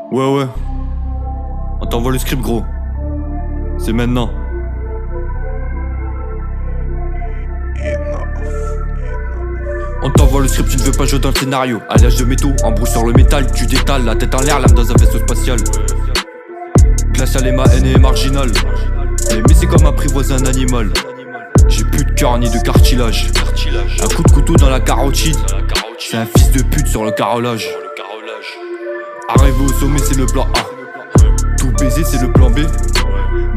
Ouais, on t'envoie le script, gros. C'est maintenant. On t'envoie le script, tu ne veux pas jouer dans le scénario. Alliage de métaux, embrouille sur le métal, tu détales, la tête en l'air, l'âme dans un vaisseau spatial. Glacial et ma haine est marginale. Mais c'est comme apprivoiser un animal. J'ai plus de cœur ni de cartilage. Un coup de couteau dans la carotide. C'est un fils de pute sur le carrelage. Arrivé au sommet, c'est le plan A. Tout baiser, c'est le plan B.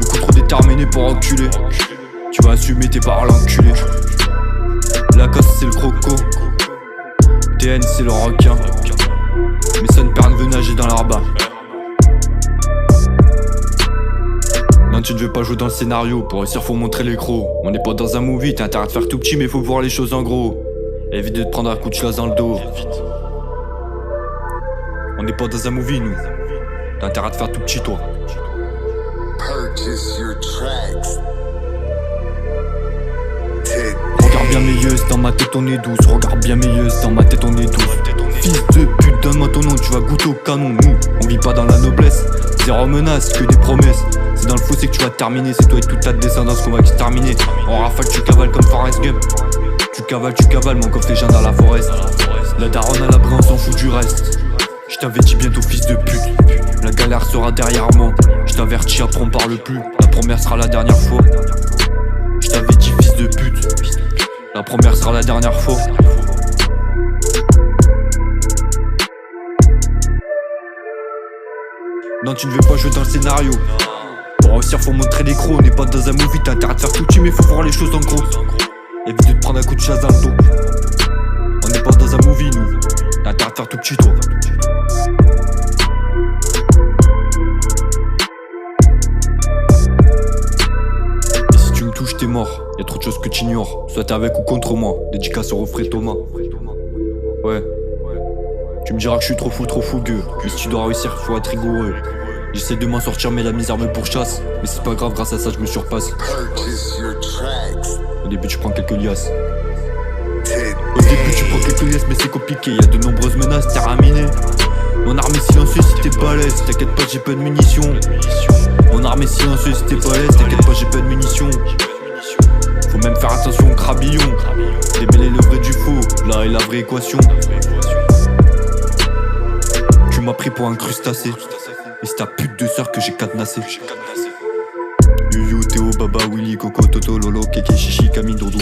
Beaucoup trop déterminé pour enculer. Tu vas assumer tes paroles enculées. La casse, c'est le croco. TN, c'est le requin. Mes sons perdent veut nager dans l'arba. Non, tu ne veux pas jouer dans le scénario. Pour réussir, faut montrer les crocs. On n'est pas dans un movie, t'as intérêt de faire tout petit, mais faut voir les choses en gros. Évite de te prendre un coup de chasse dans le dos. On n'est pas dans un movie, nous. T'as intérêt de faire tout petit, toi. Purchase your tracks. Regarde bien mes yeux, dans ma tête on est douce. Regarde bien mes yeux, dans ma tête on est douce. Fils de pute, donne-moi ton nom, tu vas goûter au canon. Nous, on vit pas dans la noblesse. Zéro menace, que des promesses. C'est dans le fossé que tu vas terminer. C'est toi et toute ta descendance qu'on va exterminer. En rafale, tu cavales comme Forrest Gump. Tu cavales, mon coffre les gens dans la forêt. La daronne à l'abri, on s'en fout du reste. Je t'avais dit bientôt, fils de pute. La galère sera derrière moi. Je t'avertis, après on parle plus. La première sera la dernière fois. Je t'avais dit, fils de pute. La première sera la dernière fois. Non, tu ne veux pas jouer dans le scénario. Pour réussir, faut montrer les crocs. On n'est pas dans un movie, t'as intérêt de faire tout petit, mais faut voir les choses en gros. Évite de te prendre un coup de chasse dans le dos. On n'est pas dans un movie, nous. T'as intérêt de faire tout petit, toi. Et si tu me touches, t'es mort. Y'a trop de choses que tu ignores. Soit t'es avec ou contre moi. Dédicace au refrain Thomas. Ouais. Tu me diras que je suis trop fougueux. Mais si tu dois réussir, faut être rigoureux. J'essaie de m'en sortir, mais la misère me pourchasse. Mais c'est pas grave, grâce à ça, je me surpasse. Purchase your tracks. Au début, tu prends quelques liasses. Au début, tu prends quelques liasses, mais c'est compliqué. Y'a de nombreuses menaces, terminé. Mon arme est silencieuse si t'es balèze. T'inquiète pas, j'ai pas de munitions. Mon arme est silencieuse si t'es balèze. T'inquiète pas, j'ai pas de munitions. Faut même faire attention au crabillon. Démêler le vrai du faux, là est la vraie équation. Tu m'as pris pour un crustacé. Et c'est ta pute de sœur que j'ai cadenassé. Yuyu, Théo, Baba, Willy, Coco, Toto, Lolo, Keke, Chichi, Camille, Doudou.